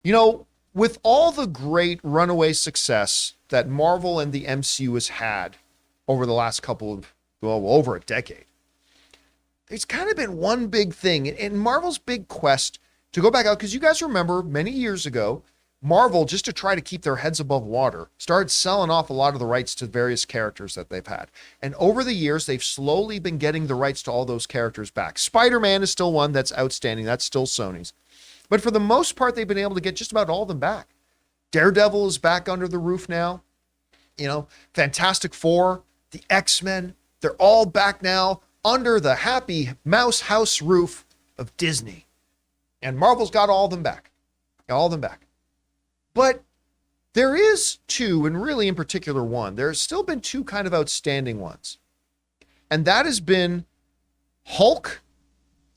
You know, with all the great runaway success that Marvel and the MCU has had over the last couple of, well, over a decade, there's kind of been one big thing. And Marvel's big quest to go back out, because you guys remember many years ago, Marvel, just to try to keep their heads above water, started selling off a lot of the rights to various characters that they've had. And over the years, they've slowly been getting the rights to all those characters back. Spider-Man is still one that's outstanding. That's still Sony's. But for the most part, they've been able to get just about all of them back. Daredevil is back under the roof now. You know, Fantastic Four, the X-Men, they're all back now under the happy mouse house roof of Disney. And Marvel's got all of them back. Got all of them back. But there is two, and really in particular one, there's still been two kind of outstanding ones. And that has been Hulk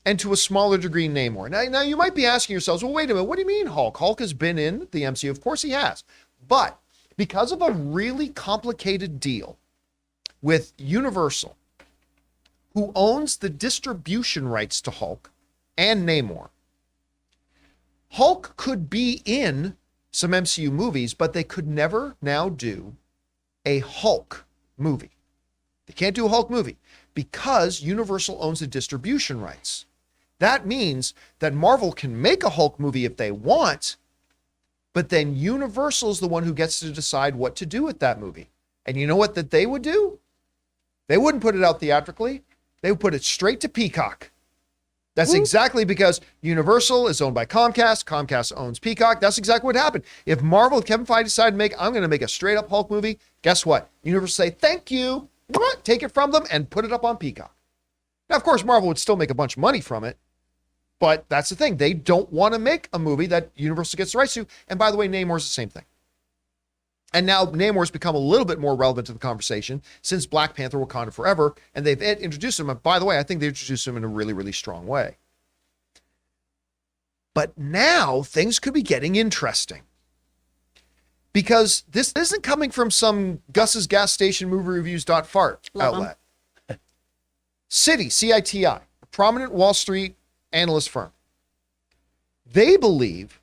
and to a smaller degree Namor. Now you might be asking yourselves, well, wait a minute, what do you mean Hulk? Hulk has been in the MCU. Of course he has. But because of a really complicated deal with Universal, who owns the distribution rights to Hulk and Namor, Hulk could be in some MCU movies, but they could never now do a Hulk movie. They can't do a Hulk movie because Universal owns the distribution rights. That means that Marvel can make a Hulk movie if they want, but then Universal is the one who gets to decide what to do with that movie. And you know what that they would do? They wouldn't put it out theatrically. They would put it straight to Peacock. That's exactly because Universal is owned by Comcast. Comcast owns Peacock. That's exactly what happened. If Marvel, Kevin Feige decided to make, I'm going to make a straight up Hulk movie, guess what? Universal say, thank you, take it from them and put it up on Peacock. Now, of course, Marvel would still make a bunch of money from it, but that's the thing. They don't want to make a movie that Universal gets the rights to. And by the way, Namor's the same thing. And now Namor's become a little bit more relevant to the conversation since Black Panther Wakanda Forever, and they've introduced him. And by the way, I think they introduced him in a really, really strong way. But now things could be getting interesting. Because this isn't coming from some Gus's gas station movie reviews.fart outlet. Citi, C-I-T-I, a prominent Wall Street analyst firm. They believe,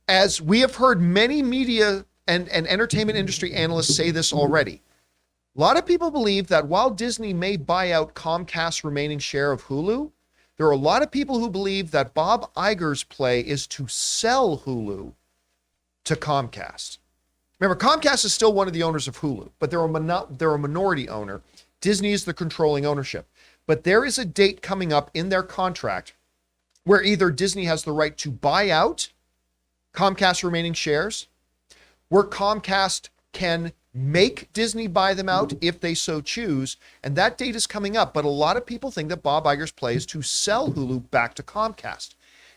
as we have heard many media and entertainment industry analysts say this already, a lot of people believe that while Disney may buy out Comcast's remaining share of Hulu, there are a lot of people who believe that Bob Iger's play is to sell Hulu to Comcast. Remember, Comcast is still one of the owners of Hulu, but they're a minority owner. Disney is the controlling ownership. But there is a date coming up in their contract where either Disney has the right to buy out Comcast's remaining shares, where Comcast can make Disney buy them out if they so choose, and that date is coming up. But a lot of people think that Bob Iger's play is to sell Hulu back to Comcast.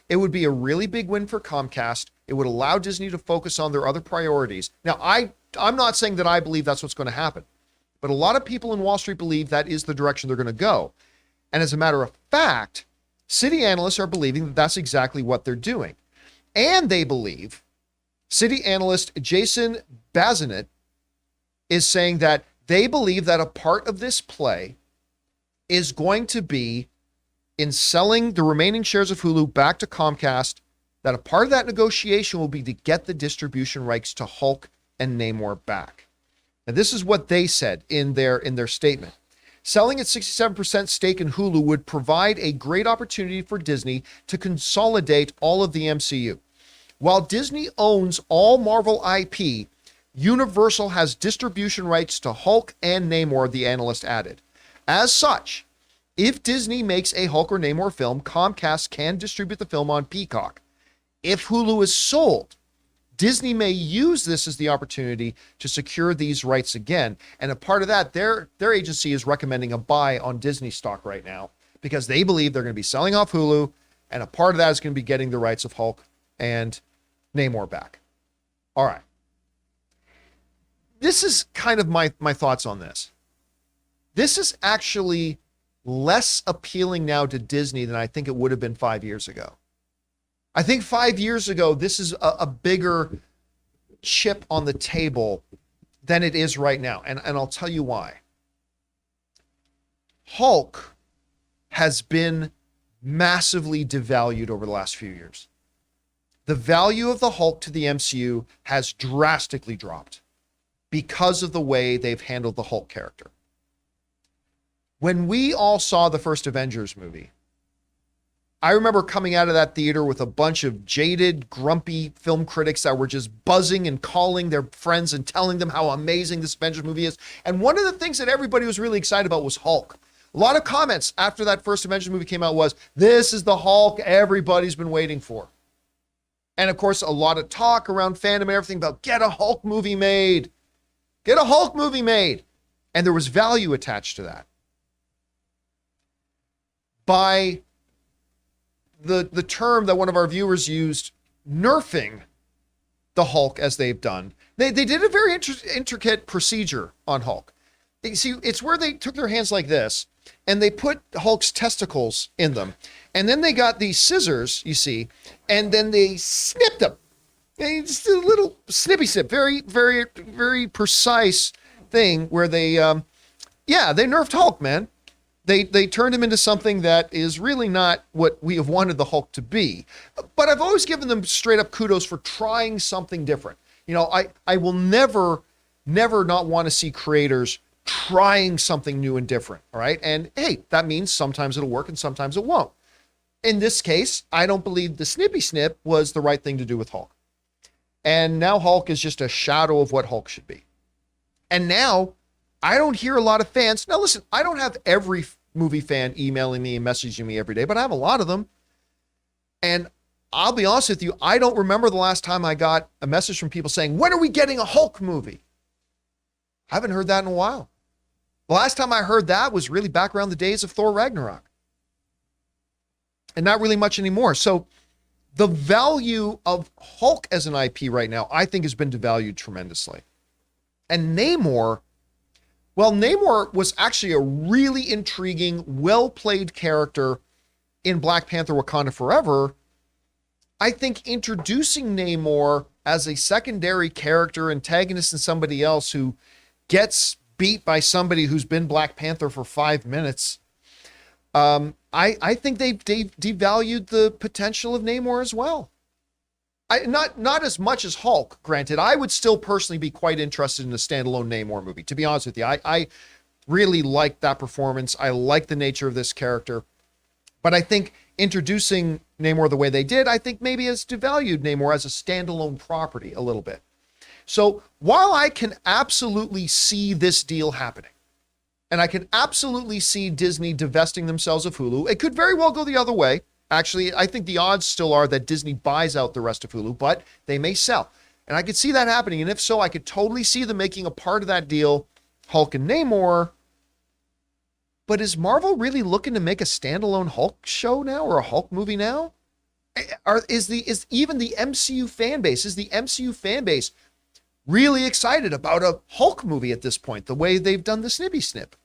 It would be a really big win for Comcast. It would allow Disney to focus on their other priorities. Now, I'm not saying that I believe that's what's going to happen, but a lot of people in Wall Street believe that is the direction they're going to go. And as a matter of fact, Citi analysts are believing that that's exactly what they're doing. And they believe, Citi analyst Jason Bazinet is saying that they believe that a part of this play is going to be in selling the remaining shares of Hulu back to Comcast, that a part of that negotiation will be to get the distribution rights to Hulk and Namor back. Now, this is what they said in their statement. Selling its 67% stake in Hulu would provide a great opportunity for Disney to consolidate all of the MCU. While Disney owns all Marvel IP, Universal has distribution rights to Hulk and Namor, the analyst added. As such, if Disney makes a Hulk or Namor film, Comcast can distribute the film on Peacock. If Hulu is sold, Disney may use this as the opportunity to secure these rights again. And a part of that, their agency is recommending a buy on Disney stock right now because they believe they're going to be selling off Hulu, and a part of that is going to be getting the rights of Hulk and Namor back. All right. This is kind of my thoughts on this. This is actually less appealing now to Disney than I think it would have been 5 years ago. I think 5 years ago, this is a bigger chip on the table than it is right now. And I'll tell you why. Hulk has been massively devalued over the last few years. the value of the Hulk to the MCU has drastically dropped because of the way they've handled the Hulk character. When we all saw the first Avengers movie, I remember coming out of that theater with a bunch of jaded, grumpy film critics that were just buzzing and calling their friends and telling them how amazing this Avengers movie is. And one of the things that everybody was really excited about was Hulk. A lot of comments after that first Avengers movie came out was, this is the Hulk everybody's been waiting for. And of course, a lot of talk around fandom and everything about get a Hulk movie made. Get a Hulk movie made. And there was value attached to that. By the term that one of our viewers used, nerfing the Hulk as they've done, they did a very intricate procedure on Hulk. You see, it's where they took their hands like this and they put Hulk's testicles in them. And then they got these scissors, you see, and then they snipped them. And just a little snippy snip, very, very, very precise thing where they nerfed Hulk, man. They turned him into something that is really not what we have wanted the Hulk to be. But I've always given them straight up kudos for trying something different. You know, I will never not want to see creators trying something new and different, all right? And hey, that means sometimes it'll work and sometimes it won't. In this case, I don't believe the snippy snip was the right thing to do with Hulk. And now Hulk is just a shadow of what Hulk should be. And now I don't hear a lot of fans. Now listen, I don't have every movie fan emailing me and messaging me every day, but I have a lot of them. And I'll be honest with you, I don't remember the last time I got a message from people saying, when are we getting a Hulk movie? I haven't heard that in a while. The last time I heard that was really back around the days of Thor Ragnarok. And not really much anymore. So the value of Hulk as an IP right now, I think has been devalued tremendously. And Namor, well, Namor was actually a really intriguing, well-played character in Black Panther Wakanda Forever. I think introducing Namor as a secondary character, antagonist, and somebody else who gets beat by somebody who's been Black Panther for 5 minutes, I think they've devalued the potential of Namor as well. Not as much as Hulk, granted. I would still personally be quite interested in a standalone Namor movie, to be honest with you. I really liked that performance. I like the nature of this character. But I think introducing Namor the way they did, I think maybe has devalued Namor as a standalone property a little bit. So while I can absolutely see this deal happening, and I can absolutely see Disney divesting themselves of Hulu, it could very well go the other way. Actually, I think the odds still are that Disney buys out the rest of Hulu, but they may sell. And I could see that happening. And if so, I could totally see them making a part of that deal, Hulk and Namor. But is Marvel really looking to make a standalone Hulk show now, or a Hulk movie now? Is even the MCU fan base really excited about a Hulk movie at this point, the way they've done the snippy snip?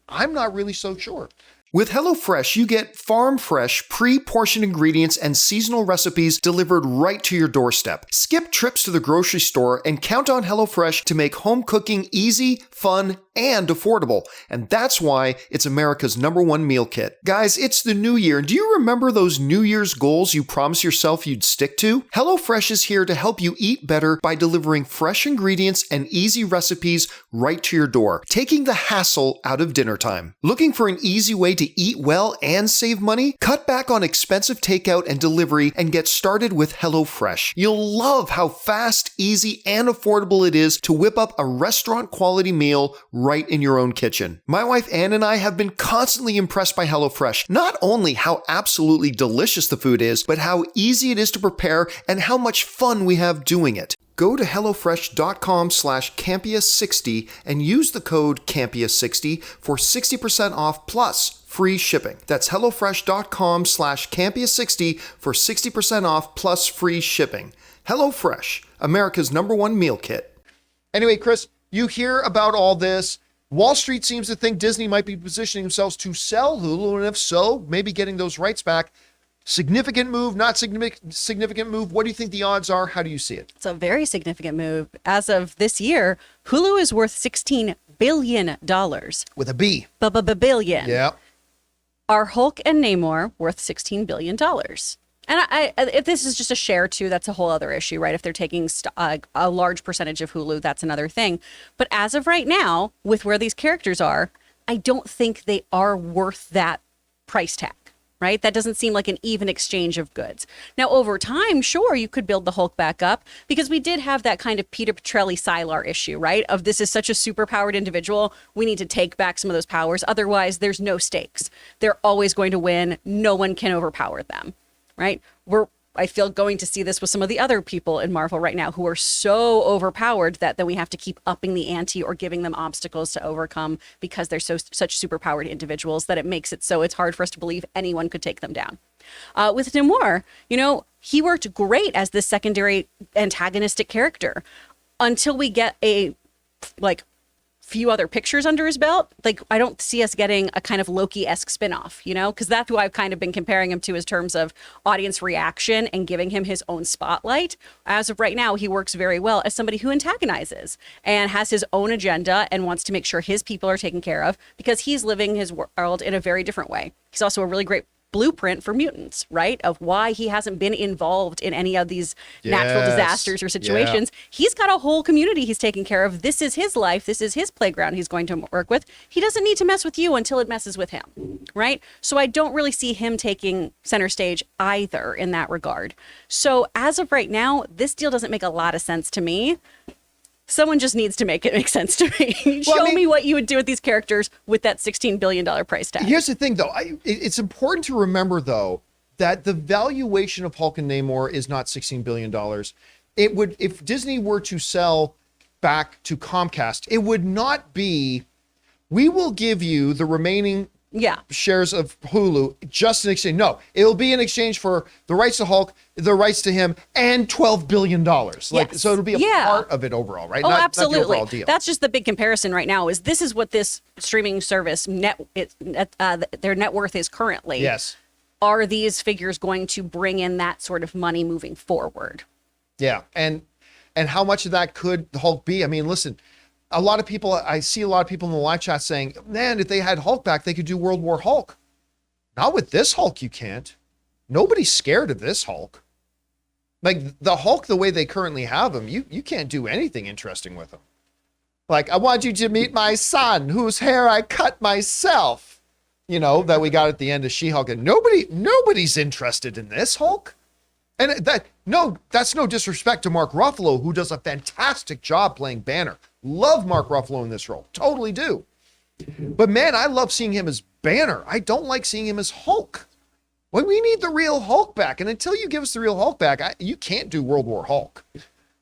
I'm not really so sure. With HelloFresh, you get farm-fresh, pre-portioned ingredients and seasonal recipes delivered right to your doorstep. Skip trips to the grocery store and count on HelloFresh to make home cooking easy, fun, and affordable. And that's why it's America's #1 meal kit. Guys, it's the new year. Do you remember those New Year's goals you promised yourself you'd stick to? HelloFresh is here to help you eat better by delivering fresh ingredients and easy recipes right to your door, taking the hassle out of dinner time. Looking for an easy way to eat well and save money? Cut back on expensive takeout and delivery and get started with HelloFresh. You'll love how fast, easy, and affordable it is to whip up a restaurant-quality meal right in your own kitchen. My wife Ann and I have been constantly impressed by HelloFresh. Not only how absolutely delicious the food is, but how easy it is to prepare and how much fun we have doing it. Go to HelloFresh.com/Campea60 and use the code Campea60 for 60% off plus free shipping. That's HelloFresh.com/Campea60 for 60% off plus free shipping. HelloFresh, America's #1 meal kit. Anyway, Chris, you hear about all this. Wall Street seems to think Disney might be positioning themselves to sell Hulu, and if so, maybe getting those rights back. Significant move, not significant move. What do you think the odds are? How do you see it? It's a very significant move. As of this year, Hulu is worth $16 billion. With a B. Billion. Yeah. Are Hulk and Namor worth $16 billion? And if this is just a share too, that's a whole other issue, right? If they're taking a large percentage of Hulu, that's another thing. But as of right now, with where these characters are, I don't think they are worth that price tag, right? That doesn't seem like an even exchange of goods. Now, over time, sure, you could build the Hulk back up because we did have that kind of Peter Petrelli-Sylar issue, right? Of this is such a superpowered individual, we need to take back some of those powers. Otherwise, there's no stakes. They're always going to win. No one can overpower them. Right? I feel going to see this with some of the other people in Marvel right now who are so overpowered that then we have to keep upping the ante or giving them obstacles to overcome because they're such superpowered individuals that it makes it so it's hard for us to believe anyone could take them down. With Namor, he worked great as this secondary antagonistic character until we get a few other pictures under his belt. I don't see us getting a kind of Loki-esque spinoff, because that's who I've kind of been comparing him to in terms of audience reaction and giving him his own spotlight. As of right now, he works very well as somebody who antagonizes and has his own agenda and wants to make sure his people are taken care of because he's living his world in a very different way. He's also a really great blueprint for mutants, right? Of why he hasn't been involved in any of these natural disasters or situations. Yeah. He's got a whole community he's taking care of. This is his life. This is his playground he's going to work with. He doesn't need to mess with you until it messes with him, right? So I don't really see him taking center stage either in that regard. So as of right now, this deal doesn't make a lot of sense to me. Someone just needs to make it make sense to me. Show me what you would do with these characters with that $16 billion price tag. Here's the thing, though. It's important to remember, though, that the valuation of Hulk and Namor is not $16 billion. It would, if Disney were to sell back to Comcast, it would not be, we will give you the remaining shares of Hulu just in exchange. No, it'll be in exchange for the rights to Hulk, the rights to him, and $12 billion. So it'll be a part of it overall, right? Oh, not absolutely. the overall deal. That's just the big comparison right now. This is what this streaming service their net worth is currently. Yes. Are these figures going to bring in that sort of money moving forward? Yeah, and how much of that could the Hulk be? I mean, listen. I see a lot of people in the live chat saying, man, if they had Hulk back, they could do World War Hulk. Not with this Hulk, you can't. Nobody's scared of this Hulk. Like the Hulk, the way they currently have him, you can't do anything interesting with him. Like, I want you to meet my son, whose hair I cut myself. That we got at the end of She-Hulk. And nobody's interested in this Hulk. And that's no disrespect to Mark Ruffalo, who does a fantastic job playing Banner. Love Mark Ruffalo in this role. Totally do. But man, I love seeing him as Banner. I don't like seeing him as Hulk. Well, we need the real Hulk back. And until you give us the real Hulk back, you can't do World War Hulk.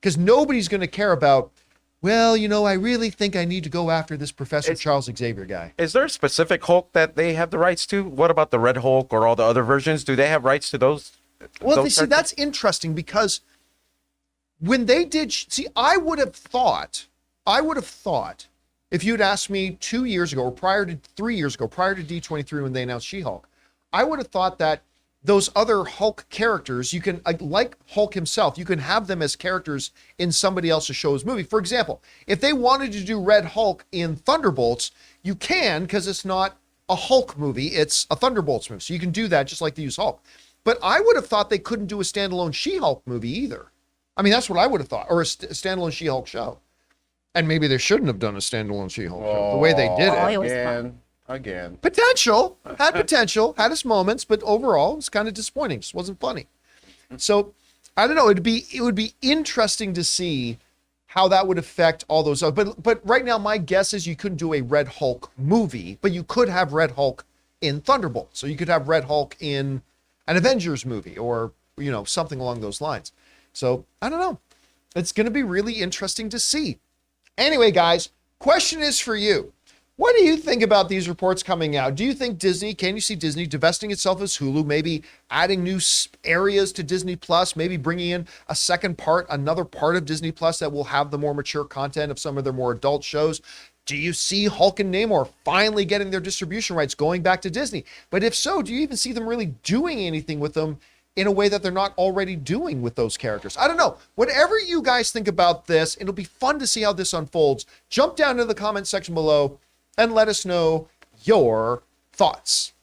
Because nobody's going to care about, well, I really think I need to go after this Professor Charles Xavier guy. Is there a specific Hulk that they have the rights to? What about the Red Hulk or all the other versions? Do they have rights to those? Well, see, that's interesting because when they did, I would have thought if you'd asked me 2 years ago or prior to 3 years ago, prior to D23 when they announced She-Hulk, I would have thought that those other Hulk characters, you can, like Hulk himself, you can have them as characters in somebody else's show's movie. For example, if they wanted to do Red Hulk in Thunderbolts, you can, because it's not a Hulk movie, it's a Thunderbolts movie. So you can do that just like they use Hulk. But I would have thought they couldn't do a standalone She-Hulk movie either. I mean, that's what I would have thought, or a standalone She-Hulk show. And maybe they shouldn't have done a standalone She-Hulk show the way they did it. Again. Potential, had its moments, but overall, it was kind of disappointing. It just wasn't funny. So, I don't know. It would be interesting to see how that would affect all those other. But right now, my guess is you couldn't do a Red Hulk movie, but you could have Red Hulk in Thunderbolt. So you could have Red Hulk in an Avengers movie or, something along those lines. So I don't know. It's going to be really interesting to see. Anyway, guys, question is for you. What do you think about these reports coming out? Do you think can you see Disney divesting itself as Hulu, maybe adding new areas to Disney Plus, maybe bringing in another part of Disney Plus that will have the more mature content of some of their more adult shows? Do you see Hulk and Namor finally getting their distribution rights going back to Disney? But if so, do you even see them really doing anything with them in a way that they're not already doing with those characters? I don't know. Whatever you guys think about this, it'll be fun to see how this unfolds. Jump down into the comment section below and let us know your thoughts.